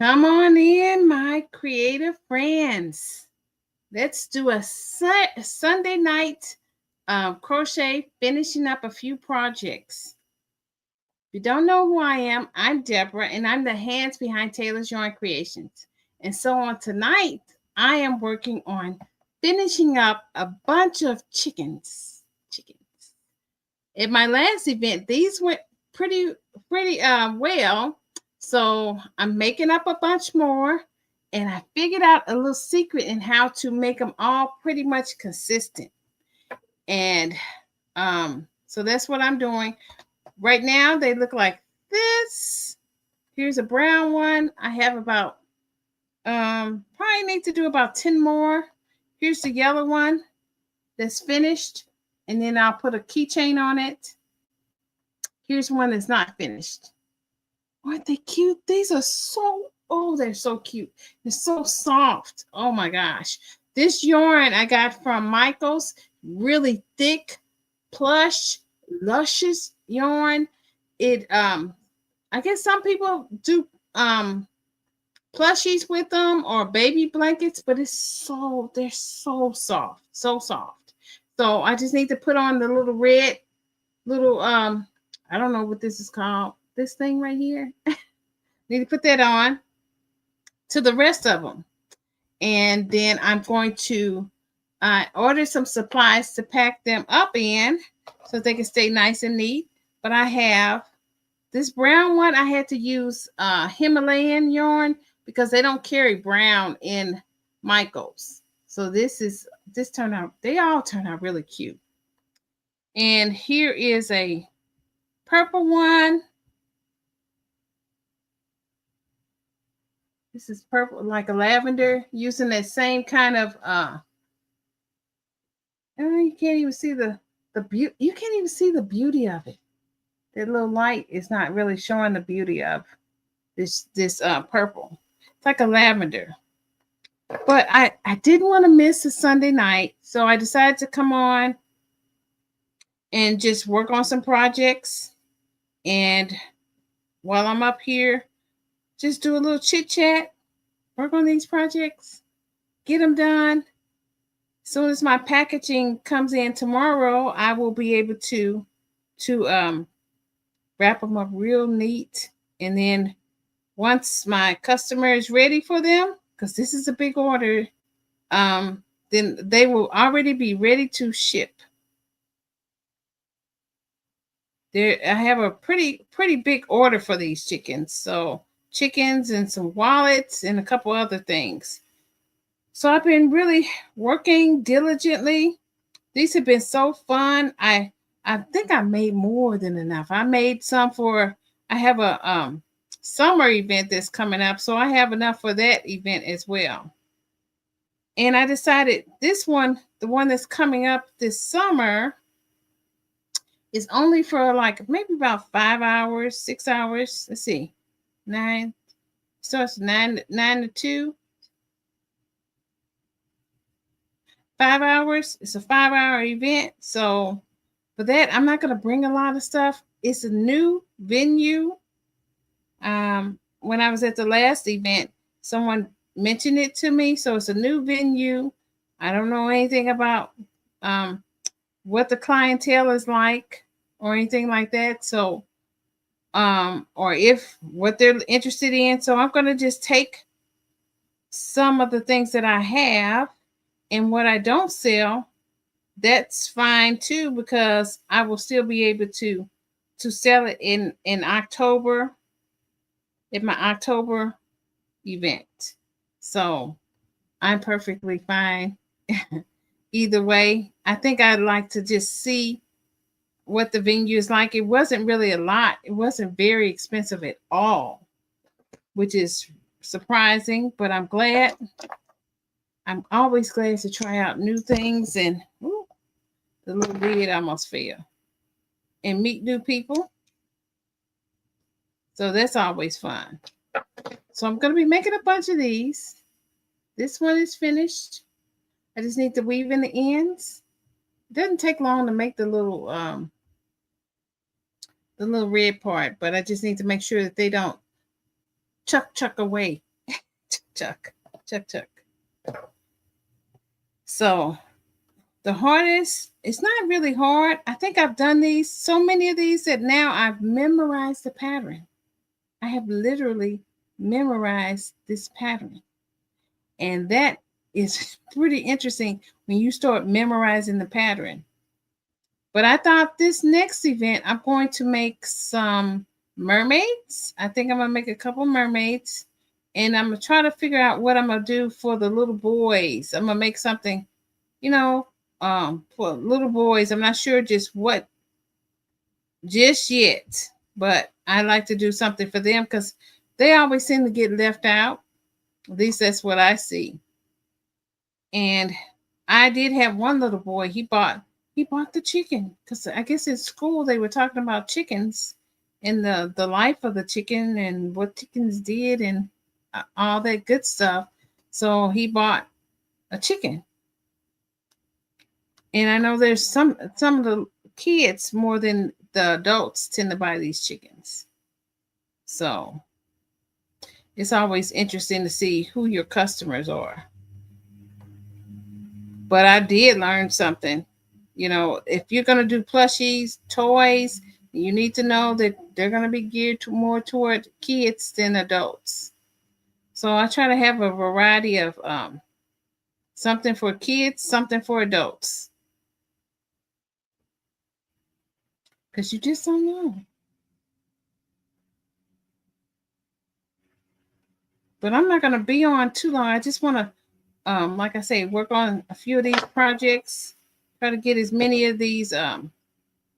Come on in, my creative friends. Let's do a Sunday night crochet, finishing up a few projects. If you don't know who I am, I'm Deborah, and I'm the hands behind Taylor's Yarn Creations. And so on tonight, I am working on finishing up a bunch of chickens. Chickens. At my last event, these went pretty well. So I'm making up a bunch more, and I figured out a little secret in how to make them all pretty much consistent. And so that's what I'm doing. Right now they look like this. Here's a brown one. I have about probably need to do about 10 more. Here's the yellow one that's finished, and then I'll put a keychain on it. Here's one that's not finished. Aren't they cute? These are they're so cute. They're so soft. Oh my gosh. This yarn I got from Michael's, really thick, plush, luscious yarn. It I guess some people do plushies with them or baby blankets, but they're so soft, so soft. So I just need to put on the little red little I don't know what this is called. This thing right here. Need to put that on to the rest of them. And then I'm going to order some supplies to pack them up in so they can stay nice and neat. But I have this brown one. I had to use Himalayan yarn because they don't carry brown in Michael's. So they all turn out really cute. And here is a purple one. This is purple, like a lavender, using that same kind of you can't even see the beauty. You can't even see the beauty of it. That little light is not really showing the beauty of this purple. It's like a lavender. But I didn't want to miss a Sunday night, so I decided to come on and just work on some projects. And while I'm up here, just do a little chit chat, work on these projects, get them done. As soon as my packaging comes in tomorrow, I will be able to wrap them up real neat. And then once my customer is ready for them, because this is a big order, then they will already be ready to ship. I have a pretty big order for these chickens. So chickens and some wallets and a couple other things. So I've been really working diligently. These have been so fun. I think I made more than enough. I made some I have a summer event that's coming up, so I have enough for that event as well. And I decided this one, the one that's coming up this summer, is only for like maybe about 5 hours, 6 hours. Let's see. 9 starts 9 to 2. 5 hours. It's a 5-hour event. So for that, I'm not going to bring a lot of stuff. It's a new venue. When I was at the last event, someone mentioned it to me. So it's a new venue. I don't know anything about what the clientele is like or anything like that. So, or if what they're interested in. So I'm going to just take some of the things that I have, and what I don't sell, that's fine too, because I will still be able to sell it in October at my October event. So I'm perfectly fine either way. I think I'd like to just see what the venue is like. It wasn't really a lot. It wasn't very expensive at all, which is surprising, but I'm glad. I'm always glad to try out new things, and the little lid almost fell, and meet new people. So that's always fun. So I'm going to be making a bunch of these. This one is finished. I just need to weave in the ends. It doesn't take long to make the little red part, but I just need to make sure that they don't chuck away chuck, chuck, chuck. So the hardest, it's not really hard. I think I've done these, so many of these that now I've memorized the pattern. I have literally memorized this pattern. And that is pretty interesting when you start memorizing the pattern. But I thought this next event, I'm going to make some mermaids. I think I'm going to make a couple mermaids. And I'm going to try to figure out what I'm going to do for the little boys. I'm going to make something, for little boys. I'm not sure just what just yet. But I like to do something for them because they always seem to get left out. At least that's what I see. And I did have one little boy. He bought the chicken because I guess in school they were talking about chickens and the life of the chicken and what chickens did and all that good stuff. So he bought a chicken. And I know there's some of the kids more than the adults tend to buy these chickens. So it's always interesting to see who your customers are. But I did learn something. If you're going to do plushies, toys, you need to know that they're going to be geared more toward kids than adults. So I try to have a variety of something for kids, something for adults. Because you just don't know. But I'm not going to be on too long. I just want to, like I say, work on a few of these projects. Try to get as many of these. If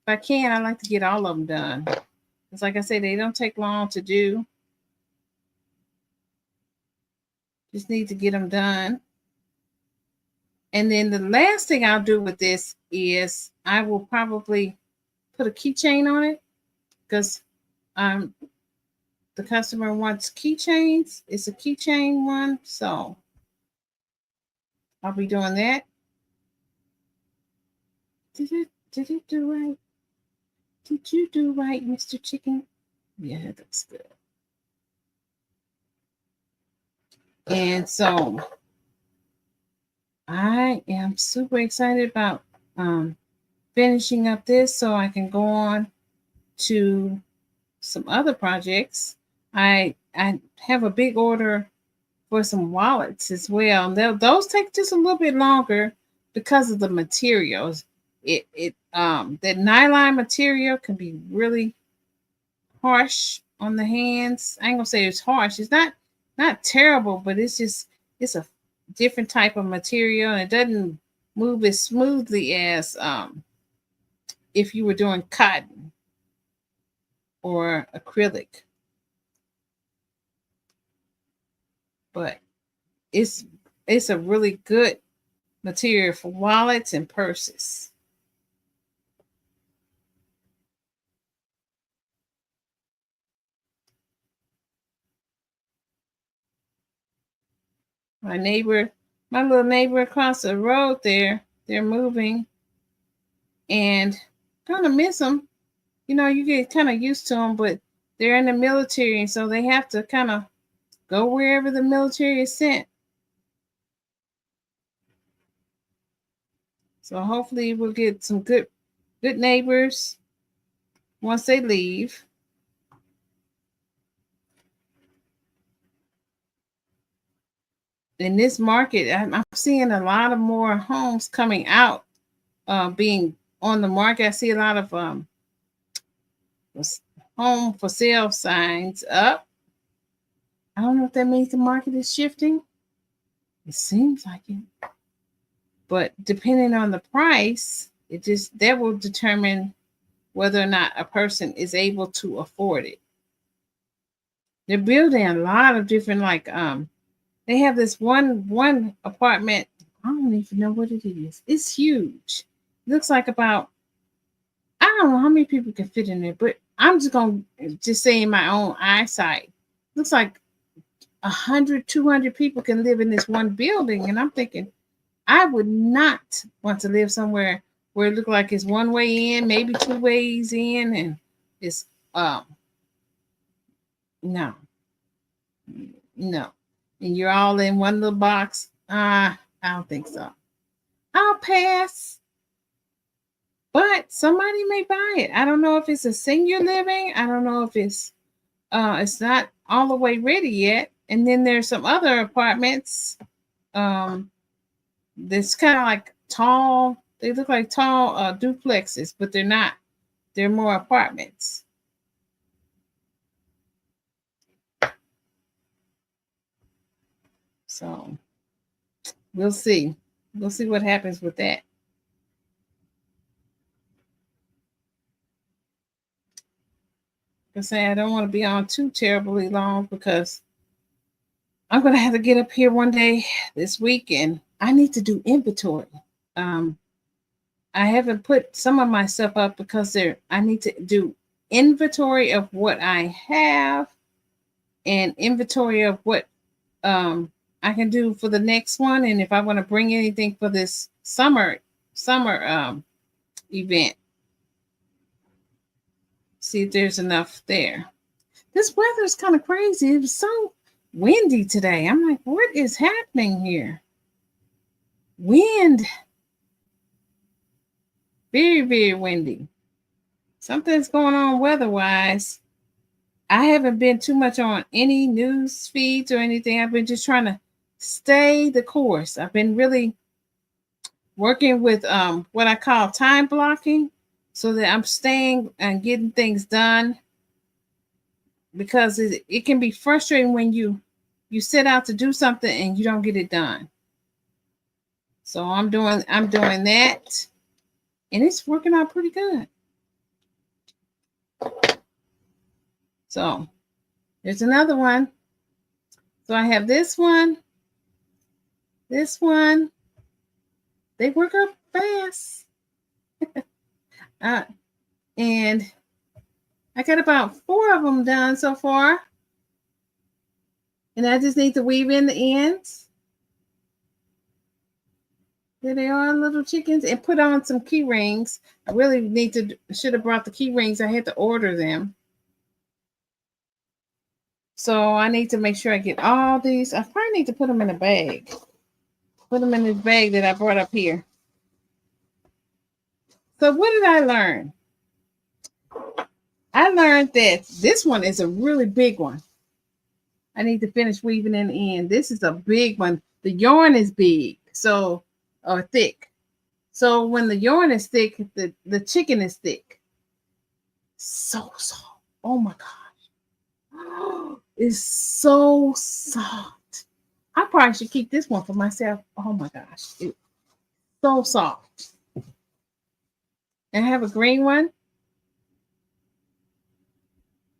I can, I like to get all of them done. Because like I say, they don't take long to do. Just need to get them done. And then the last thing I'll do with this is I will probably put a keychain on it because the customer wants keychains. It's a keychain one, so I'll be doing that. Did it do right? Did you do right, Mr. Chicken? Yeah, that looks good. And so I am super excited about finishing up this so I can go on to some other projects. I have a big order for some wallets as well. Those take just a little bit longer because of the materials. That nylon material can be really harsh on the hands. I ain't gonna say it's harsh. It's not terrible, but it's a different type of material and it doesn't move as smoothly as if you were doing cotton or acrylic. But it's a really good material for wallets and purses. My little neighbor across the road there, they're moving and kind of miss them. You get kind of used to them, but they're in the military, and so they have to kind of go wherever the military is sent. So hopefully we'll get some good neighbors once they leave. In this market, I'm seeing a lot of more homes coming out, being on the market. I see a lot of home for sale signs up. I don't know if that means the market is shifting. It seems like it. But depending on the price, that will determine whether or not a person is able to afford it. They're building a lot of different they have this one apartment. I don't even know what it is. It's huge. It looks like about, I don't know how many people can fit in there, but I'm just going to just say in my own eyesight, looks like 100, 200 people can live in this one building. And I'm thinking, I would not want to live somewhere where it looked like it's one way in, maybe two ways in, and it's no. and you're all in one little box. I don't think so. I'll pass. But somebody may buy it. I don't know if it's a senior living. I don't know if it's not all the way ready yet. And then there's some other apartments. That's kind of like tall. They look like tall duplexes, but they're not. They're more apartments. So we'll see. We'll see what happens with that. I say I don't want to be on too terribly long because I'm going to have to get up here one day this week and I need to do inventory. Um, I haven't put some of my stuff up because I need to do inventory of what I have and inventory of what I can do for the next one, and if I want to bring anything for this summer event, see if there's enough there. This weather is kind of crazy. It was so windy today. I'm like, what is happening here? Wind. Very, very windy. Something's going on weather-wise. I haven't been too much on any news feeds or anything. I've been just trying to stay the course. I've been really working with what I call time blocking so that I'm staying and getting things done, because it can be frustrating when you set out to do something and you don't get it done. So I'm doing that, and it's working out pretty good. So there's another one. So I have this one. They work up fast. And I got about 4 of them done so far. And I just need to weave in the ends. There they are, little chickens, and put on some key rings. I really should have brought the key rings. I had to order them. So I need to make sure I get all these. I probably need to put them in a bag. Put them in this bag that I brought up here. So what did I learn? I learned that this one is a really big one. I need to finish weaving in the end. This is a big one. The yarn is big, or thick. So when the yarn is thick, the chicken is thick. So soft. Oh my gosh. It's so soft. I probably should keep this one for myself. Oh my gosh. It's so soft. And I have a green one.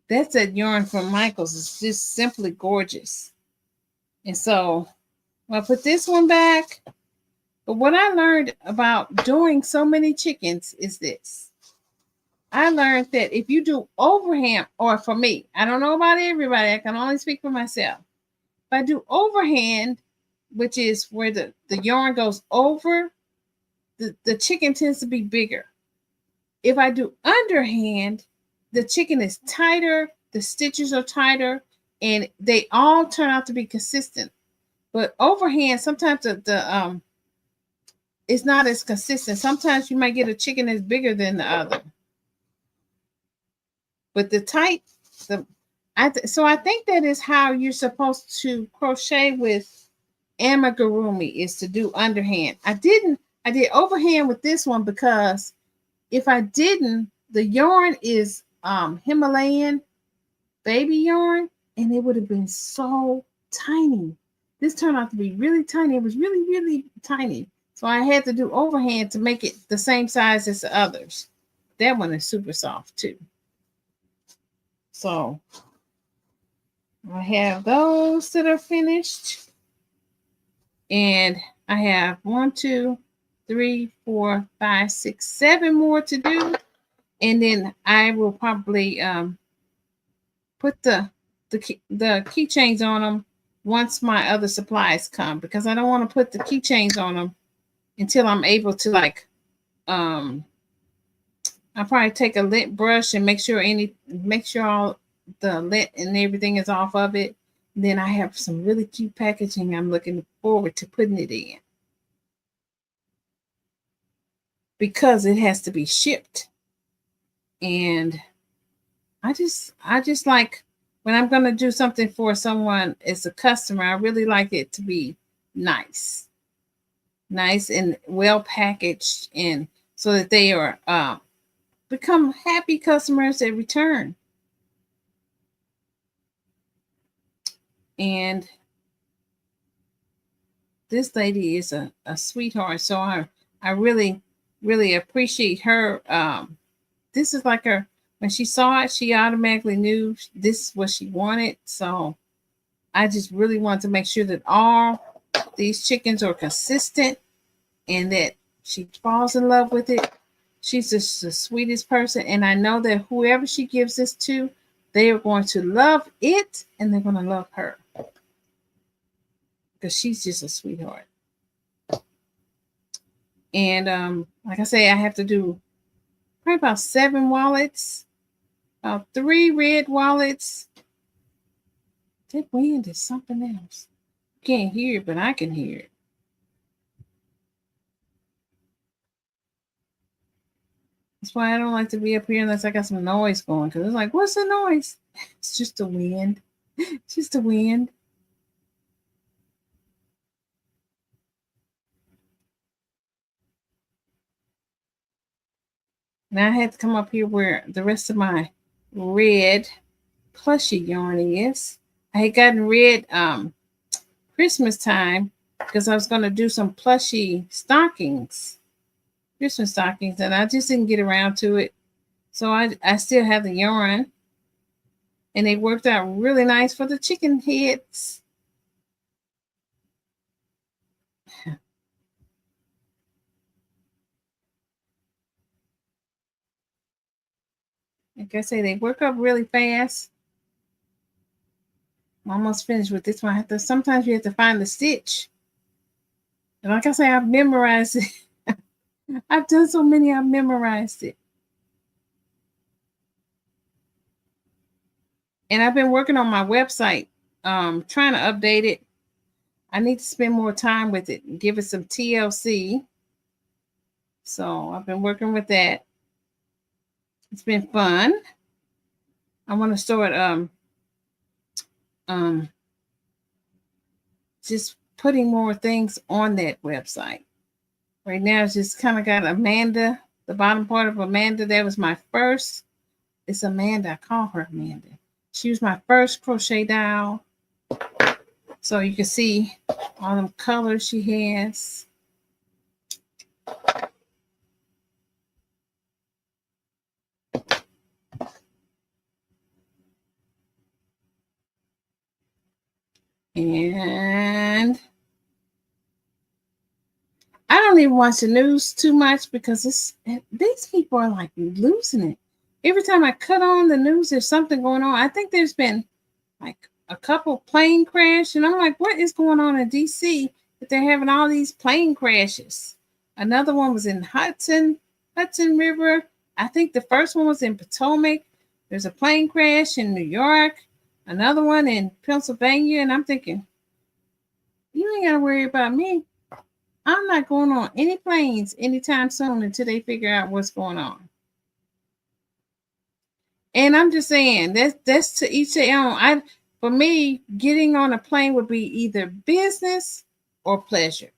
That's that yarn from Michael's. It's just simply gorgeous. And so I'll put this one back. But what I learned about doing so many chickens is this. I learned that if you do overhand, or for me, I don't know about everybody, I can only speak for myself. If I do overhand, which is where the yarn goes over, the chicken tends to be bigger. If I do underhand, the chicken is tighter, the stitches are tighter, and they all turn out to be consistent. But overhand, sometimes it's not as consistent. Sometimes you might get a chicken that's bigger than the other. But so I think that is how you're supposed to crochet with amigurumi, is to do underhand. I did overhand with this one because if I didn't, the yarn is Himalayan baby yarn, and it would have been so tiny. This turned out to be really tiny. It was really, really tiny. So I had to do overhand to make it the same size as the others. That one is super soft too. So I have those that are finished. And I have 1, 2, 3, 4, 5, 6, 7 more to do. And then I will probably put the keychains on them once my other supplies come, because I don't want to put the keychains on them until I'm able to I'll probably take a lint brush and make sure all the lint and everything is off of it. Then I have some really cute packaging I'm looking forward to putting it in because it has to be shipped. And I just like when I'm going to do something for someone as a customer, I really like it to be nice. Nice and well packaged, and so that they are become happy customers that return. And this lady is a sweetheart. So I really, really appreciate her. This is like her, when she saw it, she automatically knew this is what she wanted. So I just really want to make sure that all these chickens are consistent and that she falls in love with it. She's just the sweetest person. And I know that whoever she gives this to, they are going to love it and they're going to love her because she's just a sweetheart. And like I say, I have to do probably about 7 wallets, about 3 red wallets. That wind is something else. You can't hear it, but I can hear it. That's why I don't like to be up here unless I got some noise going. Because it's like, what's the noise? It's just the wind. It's just the wind. Now I had to come up here where the rest of my red plushy yarn is. I had gotten red Christmas time because I was going to do some plushy stockings, Christmas stockings, and I just didn't get around to it. So I still have the yarn, and they worked out really nice for the chicken heads. Like I say, they work up really fast. I'm almost finished with this one. Sometimes you have to find the stitch. And like I say, I've memorized it. I've done so many, I've memorized it. And I've been working on my website, trying to update it. I need to spend more time with it and give it some TLC. So I've been working with that. It's been fun. I want to start just putting more things on that website. Right now it's just kind of got Amanda, the bottom part of Amanda. That was my first. It's Amanda. I call her Amanda. She was my first crochet doll. So you can see all them colors she has. And I don't even watch the news too much because these people are like losing it. Every time I cut on the news, there's something going on. I think there's been like a couple plane crash, and I'm like, what is going on in DC that they're having all these plane crashes? Another one was in Hudson River. I think the first one was in Potomac. There's a plane crash in New York, another one in Pennsylvania, and I'm thinking, you ain't gotta worry about me. I'm not going on any planes anytime soon until they figure out what's going on. And I'm just saying that's to each their own. For me, getting on a plane would be either business or pleasure.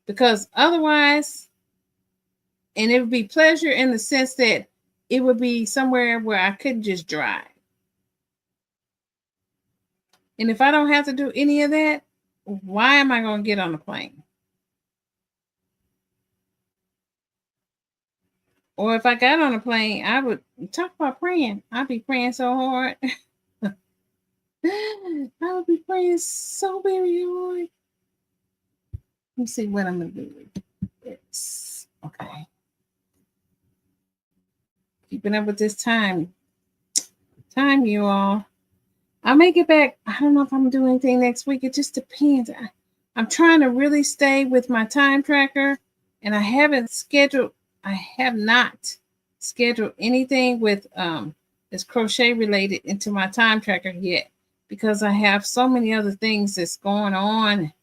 Because otherwise, and it would be pleasure in the sense that it would be somewhere where I couldn't just drive. And if I don't have to do any of that, why am I going to get on a plane? Or if I got on a plane, I would talk about praying. I'd be praying so hard. I would be praying so very hard. Let me see what I'm going to do with this. Okay. Keeping up with this time, you all. I may get back. I don't know if I'm going to do anything next week. It just depends. I'm trying to really stay with my time tracker, and I have not scheduled anything with this crochet related into my time tracker yet. because I have so many other things that's going on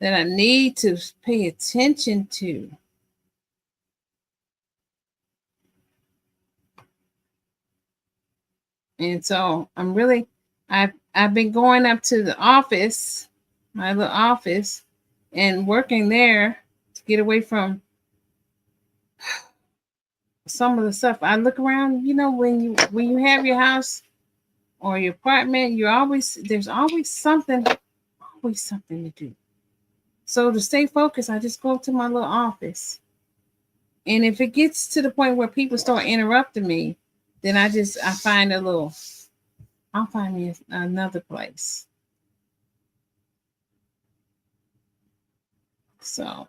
that I need to pay attention to. And so I've been going up to the office, my little office, and working there to get away from some of the stuff. I look around, when you have your house or your apartment, there's always something to do. So to stay focused, I just go to my little office. And if it gets to the point where people start interrupting me, then I'll find me another place. So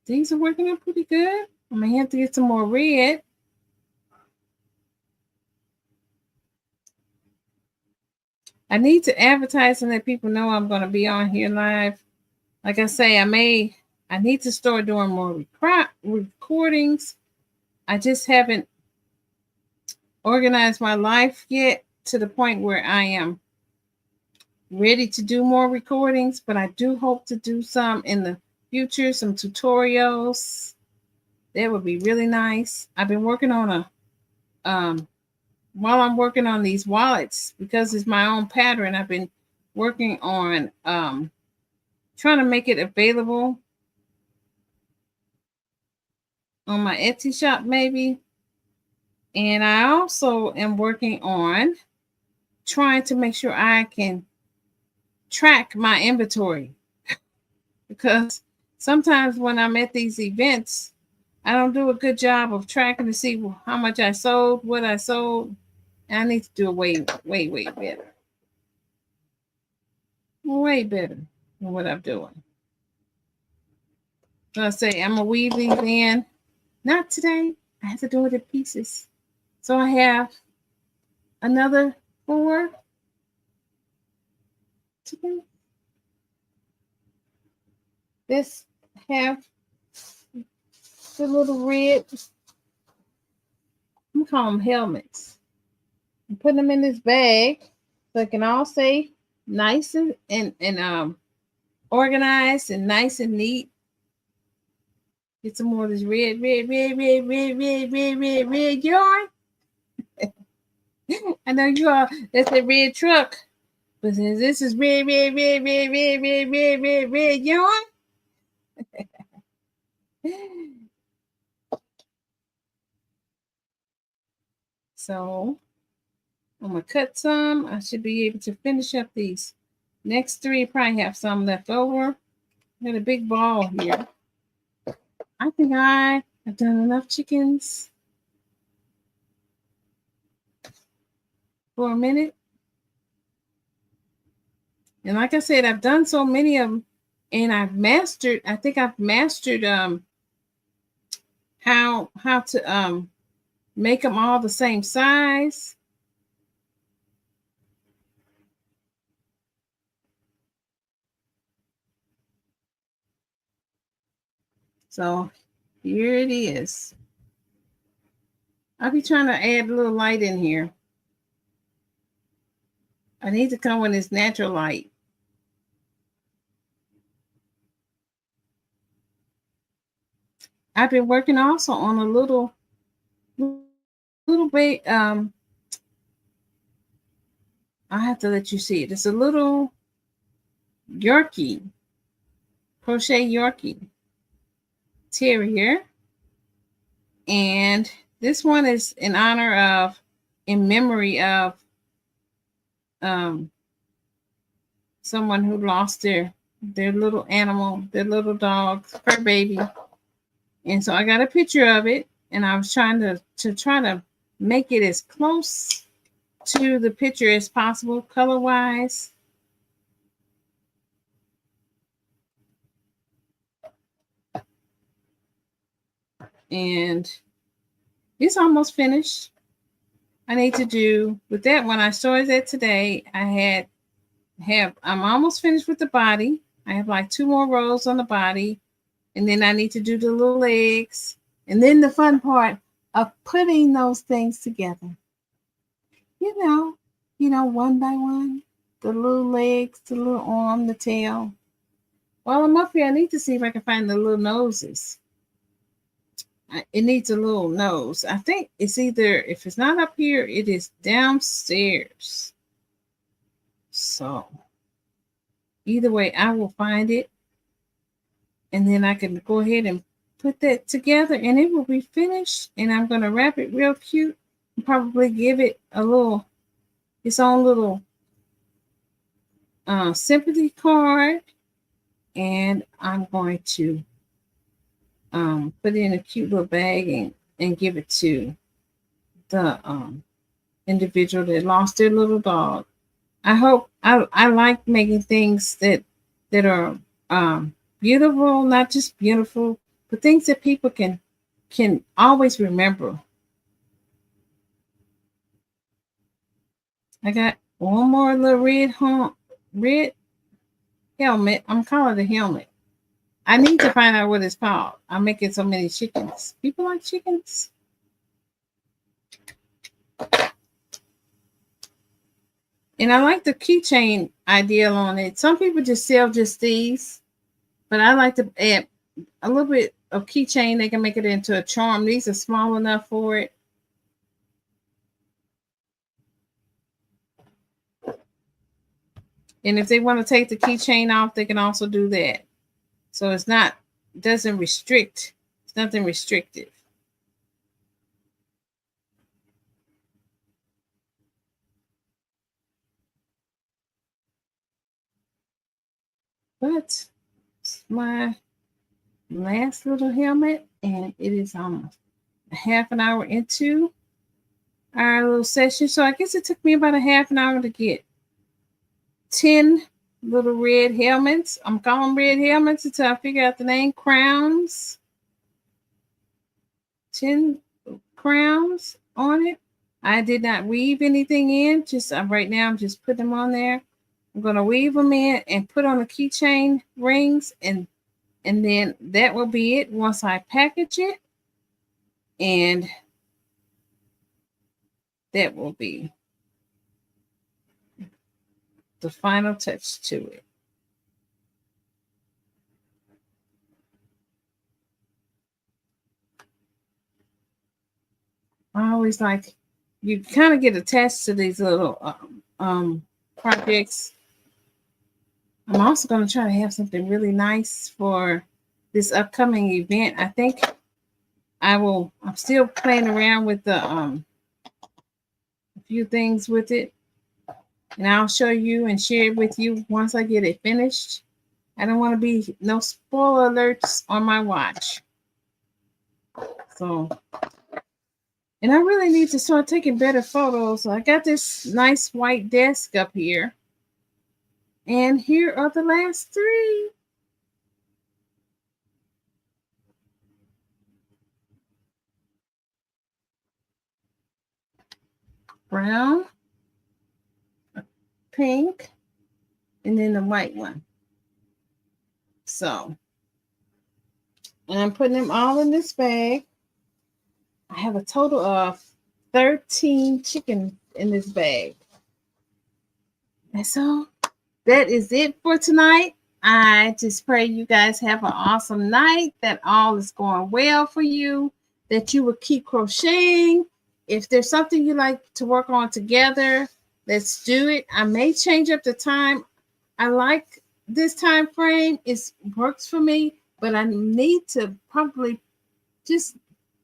things are working out pretty good. I may have to get some more red. I need to advertise and let people know I'm going to be on here live. Like I say, I need to start doing more recordings. I just haven't organized my life yet to the point where I am ready to do more recordings, but I do hope to do some in the future, some tutorials. That would be really nice. I've been working on while I'm working on these wallets, because it's my own pattern, I've been working on trying to make it available on my Etsy shop maybe. And I also am working on trying to make sure I can track my inventory, because sometimes when I'm at these events, I don't do a good job of tracking to see how much I sold, what I sold. And I need to do it way better. Way better than what I'm doing. So I say I'm gonna weave these in. Not today. I have to do it in pieces. So I have another 4 today. This have the little red, I'm gonna call them helmets. I'm putting them in this bag so it can all stay nice and organized and nice and neat. Get some more of this red yarn. I know you all, that's a red truck. But since this is red yarn. So I'm gonna cut some. I should be able to finish up these next 3. Probably have some left over. Got a big ball here. I think I have done enough chickens for a minute. And like I said, I've done so many of them, and I've mastered how to make them all the same size. So here it is. I'll be trying to add a little light in here. I need to come with this natural light. I've been working also on a little bit. I have to let you see it. It's a little Yorkie, crochet Yorkie terrier, and this one is in memory of someone who lost their little animal, their little dog, fur baby. And so I got a picture of it, and I was trying to make it as close to the picture as possible, color wise. And it's almost finished. I need to do with that one. I started that today. I'm almost finished with the body. I have like 2 more rows on the body, and then I need to do the little legs, and then the fun part of putting those things together. one by one. The little legs, the little arm, the tail. While I'm up here, I need to see if I can find the little noses. It needs a little nose. I think it's either, if it's not up here, it is downstairs. So either way, I will find it. And then I can go ahead and put that together and it will be finished. And I'm going to wrap it real cute and probably give it its own little sympathy card. And I'm going to put it in a cute little bag and give it to the individual that lost their little dog. I like making things that are beautiful, not just beautiful, but things that people can always remember. I got one more little red helmet. I'm calling it a helmet. I need to find out what it's called. I'm making so many chickens. People like chickens. And I like the keychain idea on it. Some people just sell just these, but I like to add a little bit of keychain. They can make it into a charm. These are small enough for it. And if they want to take the keychain off, they can also do that. So it's doesn't restrict. It's nothing restrictive. But it's my last little helmet, and it is almost a half an hour into our little session. So I guess it took me about a half an hour to get 10 little red helmets. I'm calling them red helmets until I figure out the name. Crowns. 10 crowns on it. I did not weave anything in. Just right now, I'm just putting them on there. I'm going to weave them in and put on the keychain rings, and then that will be it once I package it. And that will be the final touch to it. I always like, you kind of get attached to these little projects. I'm also going to try to have something really nice for this upcoming event. I think I'm still playing around with a few things with it. And I'll show you and share it with you once I get it finished. I don't want to be no spoiler alerts on my watch. So, and I really need to start taking better photos. So I got this nice white desk up here. And here are the last 3. Brown, pink, and then the white one. So, and I'm putting them all in this bag. I have a total of 13 chickens in this bag. And so that is it for tonight. I just pray you guys have an awesome night, that all is going well for you, that you will keep crocheting. If there's something you like to work on together, let's do it. I may change up the time. I like this time frame. It works for me, but I need to probably just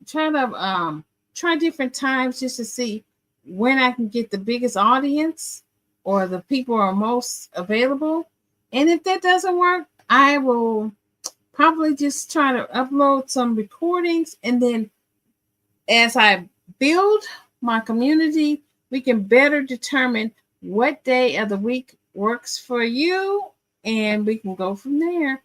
try different times just to see when I can get the biggest audience or the people are most available. And if that doesn't work, I will probably just try to upload some recordings, and then as I build my community, we can better determine what day of the week works for you, and we can go from there.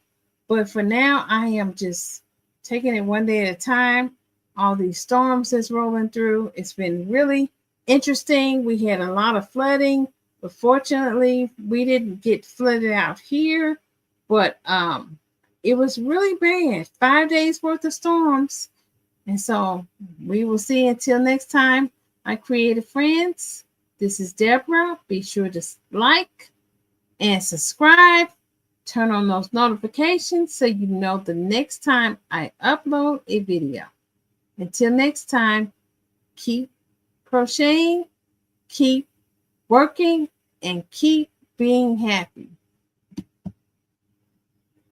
But for now, I am just taking it one day at a time. All these storms that's rolling through, it's been really interesting. We had a lot of flooding, but fortunately, we didn't get flooded out here. But it was really bad. 5 days worth of storms. And so we will see until next time, my creative friends. This is Deborah. Be sure to like and subscribe. Turn on those notifications so you know the next time I upload a video. Until next time, keep crocheting, keep working, and keep being happy.